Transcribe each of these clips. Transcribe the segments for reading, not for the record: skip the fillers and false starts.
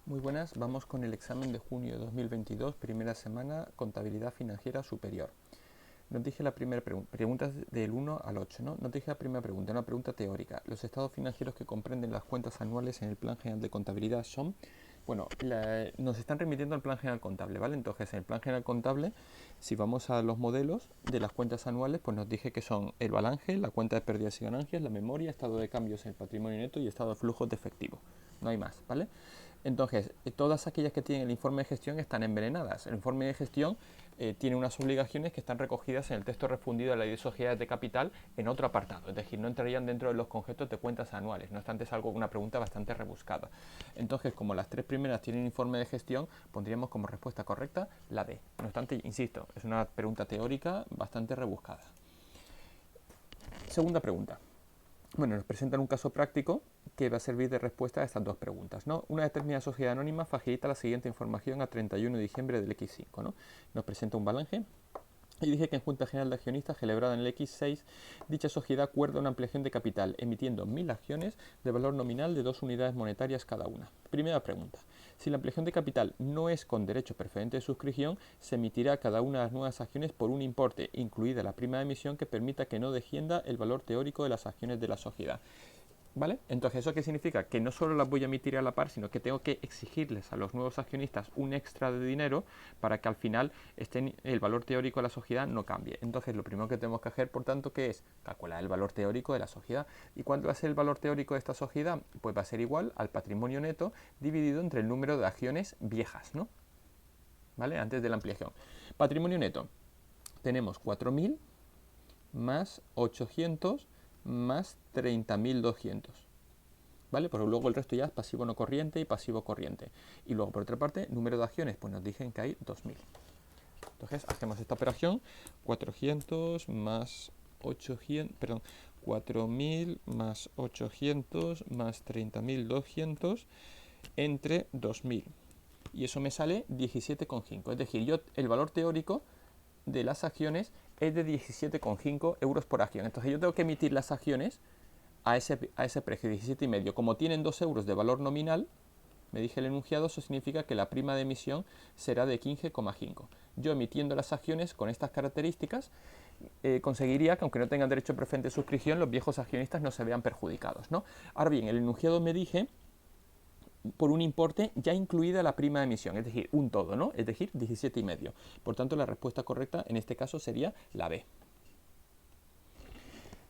Muy buenas, vamos con el examen de junio de 2022, primera semana, contabilidad financiera superior. Nos dije la primera preguntas del 1 al 8, ¿no? Nos dije la primera pregunta, una pregunta teórica. Los estados financieros que comprenden las cuentas anuales en el plan general de contabilidad son, bueno, nos están remitiendo al plan general contable, ¿vale? Entonces, en el plan general contable, si vamos a los modelos de las cuentas anuales, pues nos dije que son el balance, la cuenta de pérdidas y ganancias, la memoria, estado de cambios en el patrimonio neto y estado de flujos de efectivo. No hay más, ¿vale? Entonces, todas aquellas que tienen el informe de gestión están envenenadas. El informe de gestión tiene unas obligaciones que están recogidas en el texto refundido de la ley de sociedades de capital en otro apartado, es decir, no entrarían dentro de los conceptos de cuentas anuales. No obstante, es una pregunta bastante rebuscada. Entonces, como las tres primeras tienen informe de gestión, pondríamos como respuesta correcta la D. No obstante, insisto, es una pregunta teórica bastante rebuscada. Segunda pregunta. Bueno, nos presentan un caso práctico que va a servir de respuesta a estas dos preguntas, ¿no? Una determinada sociedad anónima facilita la siguiente información a 31 de diciembre del X5, ¿no? Nos presenta un balance y dije que en Junta General de Accionistas celebrada en el X6, dicha sociedad acuerda una ampliación de capital, emitiendo 1000 acciones de valor nominal de 2 unidades monetarias cada una. Primera pregunta. Si la ampliación de capital no es con derecho preferente de suscripción, se emitirá cada una de las nuevas acciones por un importe, incluida la prima de emisión, que permita que no descienda el valor teórico de las acciones de la sociedad. ¿Vale? Entonces, ¿eso qué significa? Que no solo las voy a emitir a la par, sino que tengo que exigirles a los nuevos accionistas un extra de dinero para que al final el valor teórico de la sociedad no cambie. Entonces, lo primero que tenemos que hacer, por tanto, ¿qué es? Calcular el valor teórico de la sociedad. ¿Y cuánto va a ser el valor teórico de esta sociedad? Pues va a ser igual al patrimonio neto dividido entre el número de acciones viejas, ¿no? ¿Vale? Antes de la ampliación. Patrimonio neto. Tenemos 4.000 más 800 más 30.200. ¿Vale? Pero luego el resto ya es pasivo no corriente y pasivo corriente. Y luego, por otra parte, número de acciones, pues nos dicen que hay 2.000. Entonces, hacemos esta operación, 400 más 800, perdón, 4.000 más 800 más 30.200 entre 2.000. Y eso me sale 17,5. Es decir, yo el valor teórico de las acciones es de 17,5 euros por acción. Entonces yo tengo que emitir las acciones a ese precio, 17,5. Como tienen 2 euros de valor nominal, me dije el enunciado, eso significa que la prima de emisión será de 15,5. Yo emitiendo las acciones con estas características, conseguiría que aunque no tengan derecho preferente de suscripción, los viejos accionistas no se vean perjudicados, ¿no? Ahora bien, el enunciado me dije por un importe ya incluida la prima de emisión, es decir, un todo, ¿no? Es decir, 17,5. Por tanto, la respuesta correcta en este caso sería la B.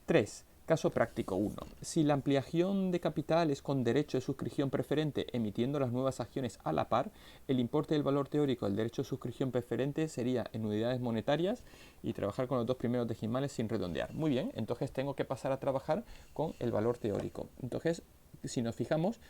3. Caso práctico 1. Si la ampliación de capital es con derecho de suscripción preferente emitiendo las nuevas acciones a la par, el importe del valor teórico del derecho de suscripción preferente sería en unidades monetarias y trabajar con los dos primeros decimales sin redondear. Muy bien, entonces tengo que pasar a trabajar con el valor teórico. Entonces, si nos fijamos,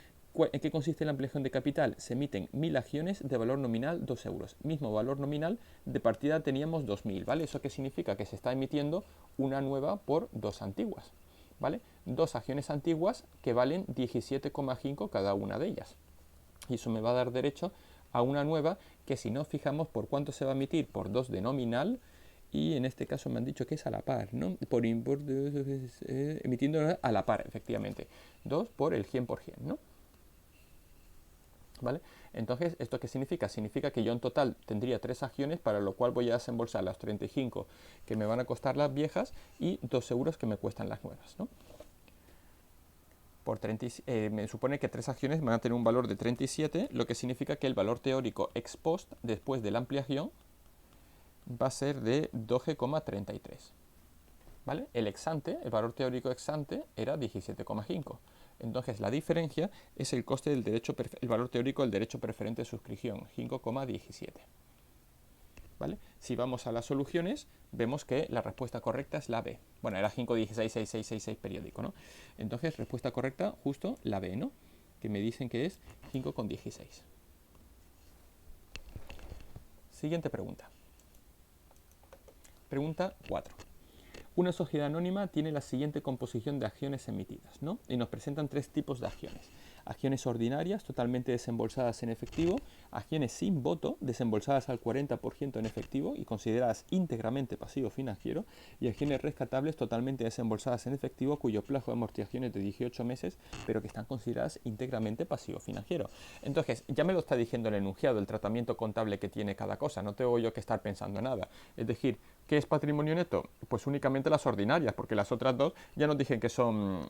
¿en qué consiste la ampliación de capital? Se emiten 1000 acciones de valor nominal 2 euros. Mismo valor nominal, de partida teníamos 2000, ¿vale? ¿Eso qué significa? Que se está emitiendo una nueva por dos antiguas, ¿vale? Dos acciones antiguas que valen 17,5 cada una de ellas. Y eso me va a dar derecho a una nueva que, si nos fijamos, ¿por cuánto se va a emitir? Por 2 de nominal. Y en este caso me han dicho que es a la par, ¿no? Por importe, emitiendo a la par, efectivamente. 2 por el 100%, ¿no? ¿Vale? Entonces, ¿esto qué significa? Significa que yo en total tendría 3 acciones, para lo cual voy a desembolsar las 35 que me van a costar las viejas y 2 euros que me cuestan las nuevas, ¿no? Por 30, me supone que 3 acciones van a tener un valor de 37, lo que significa que el valor teórico ex post, después de la ampliación, va a ser de 12,33. ¿Vale? El ex ante, el valor teórico ex ante, era 17,5. Entonces la diferencia es el coste del derecho, el valor teórico del derecho preferente de suscripción, 5,17. ¿Vale? Si vamos a las soluciones, vemos que la respuesta correcta es la B. Bueno, era 5,16,6666 periódico, ¿no? Entonces, respuesta correcta, justo la B, ¿no? Que me dicen que es 5,16. Siguiente pregunta. Pregunta 4. Una sociedad anónima tiene la siguiente composición de acciones emitidas, ¿no? Y nos presentan 3 tipos de acciones. acciones ordinarias totalmente desembolsadas en efectivo, acciones sin voto desembolsadas al 40% en efectivo y consideradas íntegramente pasivo financiero, y acciones rescatables totalmente desembolsadas en efectivo cuyo plazo de amortización es de 18 meses, pero que están consideradas íntegramente pasivo financiero. Entonces, ya me lo está diciendo el enunciado, el tratamiento contable que tiene cada cosa, no tengo yo que estar pensando nada. Es decir, ¿qué es patrimonio neto? Pues únicamente las ordinarias, porque las otras dos ya nos dicen que son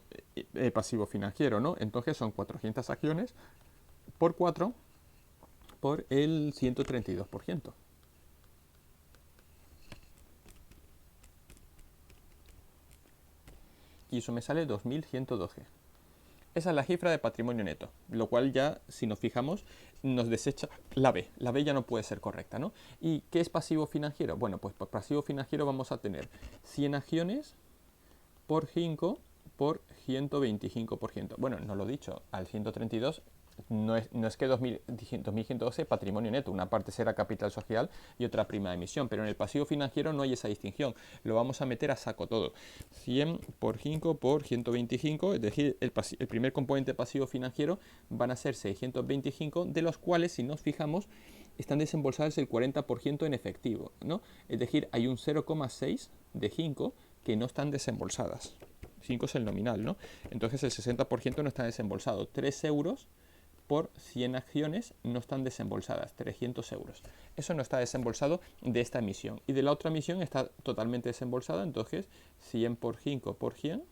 pasivo financiero, ¿no? Entonces son 400 acciones por 4 por el 132%. Y eso me sale 2112. Esa es la cifra de patrimonio neto, lo cual ya, si nos fijamos, nos desecha la B. La B ya no puede ser correcta, ¿no? ¿Y qué es pasivo financiero? Bueno, pues por pasivo financiero vamos a tener 100 acciones por 5 por 125%. Bueno, no lo he dicho, al 132 no es que 2112 patrimonio neto, una parte será capital social y otra prima de emisión, pero en el pasivo financiero no hay esa distinción, lo vamos a meter a saco todo. 100 por 5 por 125, es decir, el primer componente pasivo financiero van a ser 625, de los cuales, si nos fijamos, están desembolsados el 40% en efectivo, ¿no? Es decir, hay un 0,6 de 5 que no están desembolsadas. 5 es el nominal, ¿no? Entonces el 60% no está desembolsado. 3 euros por 100 acciones no están desembolsadas, 300 euros. Eso no está desembolsado de esta emisión. Y de la otra emisión está totalmente desembolsada, entonces 100 por 5 por 100.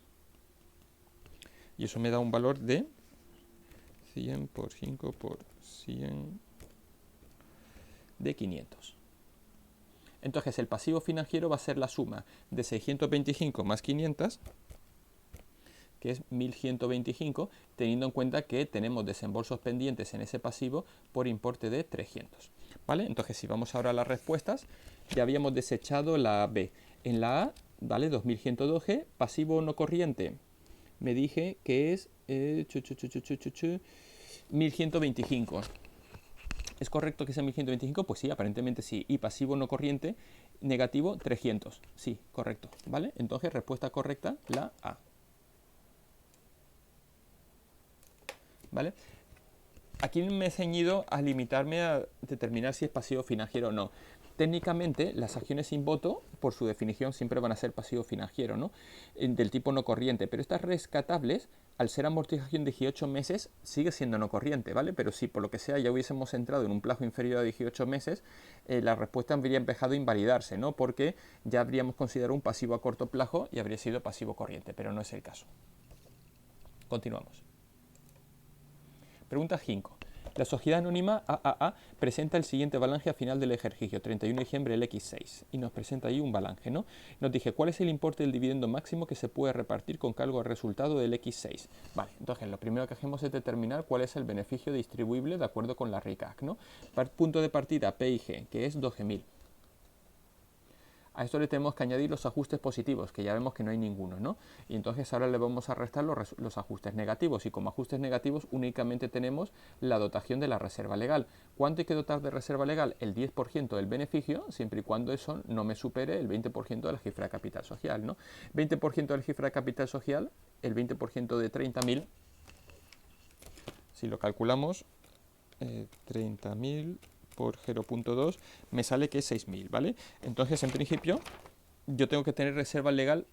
Y eso me da un valor de 100 por 5 por 100 de 500. Entonces el pasivo financiero va a ser la suma de 625 más 500, que es 1125, teniendo en cuenta que tenemos desembolsos pendientes en ese pasivo por importe de 300. ¿Vale? Entonces, si vamos ahora a las respuestas, ya habíamos desechado la B. En la A, ¿vale? 2112, pasivo no corriente, me dije que es 1125. ¿Es correcto que sea 1125? Pues sí, aparentemente sí. Y pasivo no corriente, negativo, 300. Sí, correcto. ¿Vale? Entonces, respuesta correcta, la A. ¿Vale? Aquí me he ceñido a limitarme a determinar si es pasivo financiero o no. Técnicamente, las acciones sin voto, por su definición, siempre van a ser pasivo financiero, ¿no? Del tipo no corriente. Pero estas rescatables, al ser amortización de 18 meses, sigue siendo no corriente, ¿vale? Pero si por lo que sea ya hubiésemos entrado en un plazo inferior a 18 meses, la respuesta habría empezado a invalidarse, ¿no? Porque ya habríamos considerado un pasivo a corto plazo y habría sido pasivo corriente, pero no es el caso. Continuamos. Pregunta 5. La sociedad anónima AAA presenta el siguiente balance a final del ejercicio, 31 de diciembre del X6, y nos presenta ahí un balance, ¿no? Nos dice, ¿cuál es el importe del dividendo máximo que se puede repartir con cargo al resultado del X6? Vale, entonces lo primero que hacemos es determinar cuál es el beneficio distribuible de acuerdo con la RICAC, ¿no? Punto de partida P y G, que es 12.000. A esto le tenemos que añadir los ajustes positivos, que ya vemos que no hay ninguno, ¿no? Y entonces ahora le vamos a restar los ajustes negativos, y como ajustes negativos únicamente tenemos la dotación de la reserva legal. ¿Cuánto hay que dotar de reserva legal? El 10% del beneficio, siempre y cuando eso no me supere el 20% de la cifra de capital social, ¿no? 20% de la cifra de capital social, el 20% de 30.000, si lo calculamos, 30.000 por 0.2 me sale que es 6.000, ¿vale? Entonces, en principio, yo tengo que tener reserva legal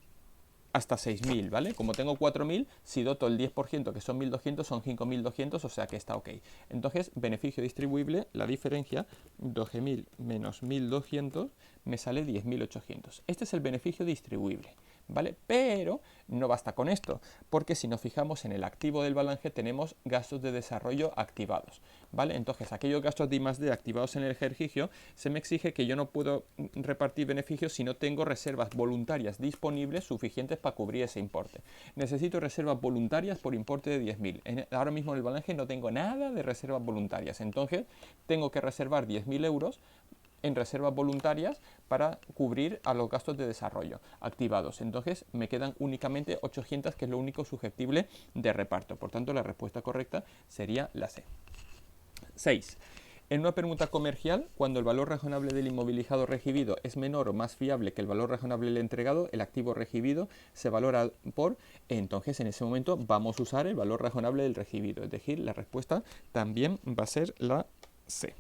hasta 6.000, ¿vale? Como tengo 4.000, si doto el 10%, que son 1.200, son 5.200, o sea que está ok. Entonces, beneficio distribuible, la diferencia, 12.000 menos 1.200, me sale 10.800. Este es el beneficio distribuible, ¿vale? Pero no basta con esto, porque si nos fijamos en el activo del balance tenemos gastos de desarrollo activados, ¿vale? Entonces, aquellos gastos de I+D activados en el ejercicio, se me exige que yo no puedo repartir beneficios si no tengo reservas voluntarias disponibles suficientes para cubrir ese importe. Necesito reservas voluntarias por importe de 10.000. Ahora mismo en el balance no tengo nada de reservas voluntarias, entonces tengo que reservar 10.000 euros en reservas voluntarias para cubrir a los gastos de desarrollo activados. Entonces me quedan únicamente 800, que es lo único susceptible de reparto. Por tanto, la respuesta correcta sería la C. 6. En una permuta comercial, cuando el valor razonable del inmovilizado recibido es menor o más fiable que el valor razonable del entregado, el activo recibido se valora por, entonces en ese momento vamos a usar el valor razonable del recibido, es decir, la respuesta también va a ser la C.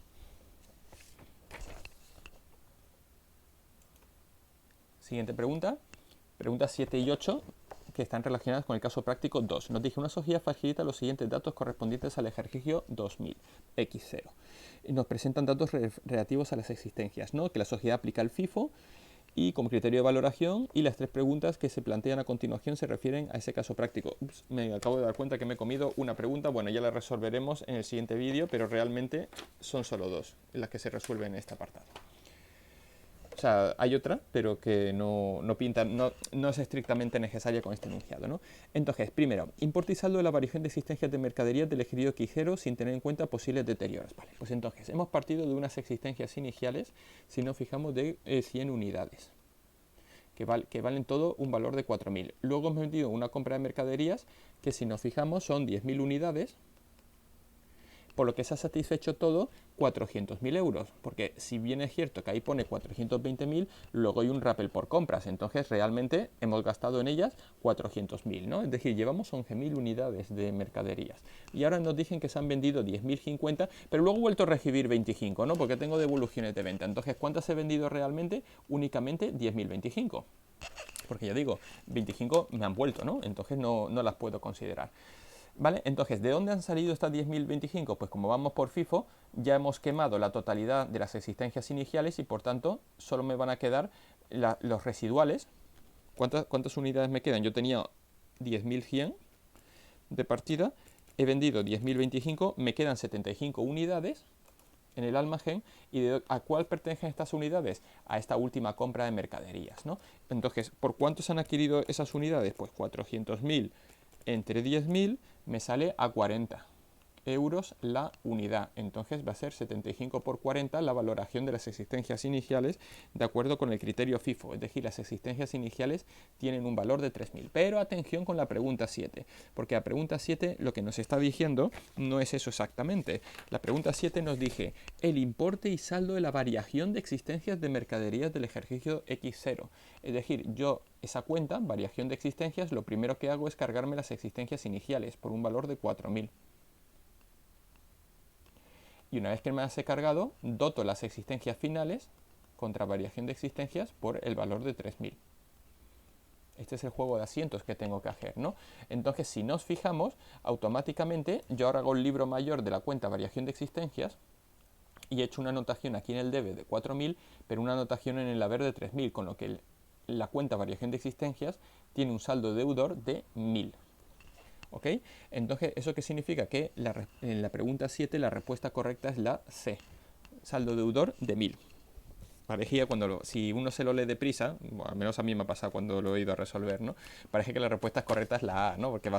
Siguiente pregunta, preguntas 7 y 8, que están relacionadas con el caso práctico 2. Nos dice, una sociedad facilita los siguientes datos correspondientes al ejercicio 2000, X0. Y nos presentan datos relativos a las existencias, ¿no? Que la sociedad aplica el FIFO y como criterio de valoración, y las 3 preguntas que se plantean a continuación se refieren a ese caso práctico. Ups, me acabo de dar cuenta que me he comido una pregunta, bueno, ya la resolveremos en el siguiente vídeo, pero realmente son solo 2 las que se resuelven en este apartado. O sea, hay otra, pero que no es estrictamente necesaria con este enunciado, ¿no? Entonces, primero, importe y saldo de la variación de existencias de mercaderías del ejercicio X0 sin tener en cuenta posibles deterioros. Vale, pues entonces, hemos partido de unas existencias iniciales, si nos fijamos, de 100 unidades, que valen todo un valor de 4.000. Luego hemos metido una compra de mercaderías, que si nos fijamos son 10.000 unidades, por lo que se ha satisfecho todo 400.000 euros, porque si bien es cierto que ahí pone 420.000, luego hay un rappel por compras, entonces realmente hemos gastado en ellas 400.000, ¿no? Es decir, llevamos 11.000 unidades de mercaderías. Y ahora nos dicen que se han vendido 10.050, pero luego he vuelto a recibir 25, ¿no? Porque tengo devoluciones de venta. Entonces, ¿cuántas he vendido realmente? Únicamente 10.025. Porque ya digo, 25 me han vuelto, ¿no? Entonces no las puedo considerar. ¿Vale? Entonces, ¿de dónde han salido estas 10.025? Pues como vamos por FIFO, ya hemos quemado la totalidad de las existencias iniciales y por tanto solo me van a quedar los residuales. ¿Cuántas unidades me quedan? Yo tenía 10.100 de partida, he vendido 10.025, me quedan 75 unidades en el almacén. ¿Y a cuál pertenecen estas unidades? A esta última compra de mercaderías, ¿no? Entonces, ¿por cuánto se han adquirido esas unidades? Pues 400.000 entre 10.000 me sale a 40 euros la unidad. Entonces va a ser 75 por 40 la valoración de las existencias iniciales de acuerdo con el criterio FIFO. Es decir, las existencias iniciales tienen un valor de 3.000. Pero atención con la pregunta 7, porque la pregunta 7 lo que nos está diciendo no es eso exactamente. La pregunta 7 nos dice el importe y saldo de la variación de existencias de mercaderías del ejercicio X0. Es decir, yo esa cuenta, variación de existencias, lo primero que hago es cargarme las existencias iniciales por un valor de 4.000. Y una vez que me las he cargado, doto las existencias finales contra variación de existencias por el valor de 3.000. Este es el juego de asientos que tengo que hacer, ¿no? Entonces, si nos fijamos, automáticamente yo ahora hago el libro mayor de la cuenta variación de existencias y he hecho una anotación aquí en el debe de 4.000, pero una anotación en el haber de 3.000, con lo que la cuenta variación de existencias tiene un saldo deudor de 1.000. ¿Ok? Entonces, ¿eso qué significa? Que en la pregunta 7 la respuesta correcta es la C, saldo deudor de 1.000. Parecía si uno se lo lee deprisa, bueno, al menos a mí me ha pasado cuando lo he ido a resolver, ¿no? Parece que la respuesta correcta es la A, ¿no? Porque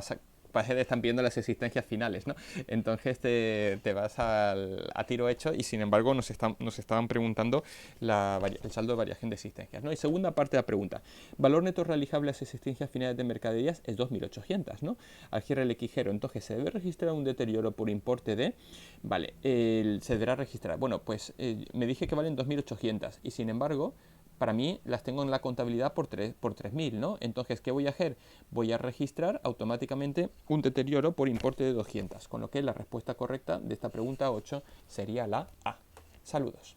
parece que están viendo las existencias finales, ¿no? Entonces te vas a tiro hecho y sin embargo nos estaban preguntando el saldo de variación de existencias, ¿no? Y segunda parte de la pregunta, valor neto realizable a las existencias finales de mercaderías es 2.800, ¿no? Al cierre del X0, entonces se debe registrar un deterioro por importe de, vale, se deberá registrar, bueno, pues me dije que valen 2.800 y sin embargo para mí las tengo en la contabilidad por 3.000, ¿no? Entonces, ¿qué voy a hacer? Voy a registrar automáticamente un deterioro por importe de 200, con lo que la respuesta correcta de esta pregunta 8 sería la A. Saludos.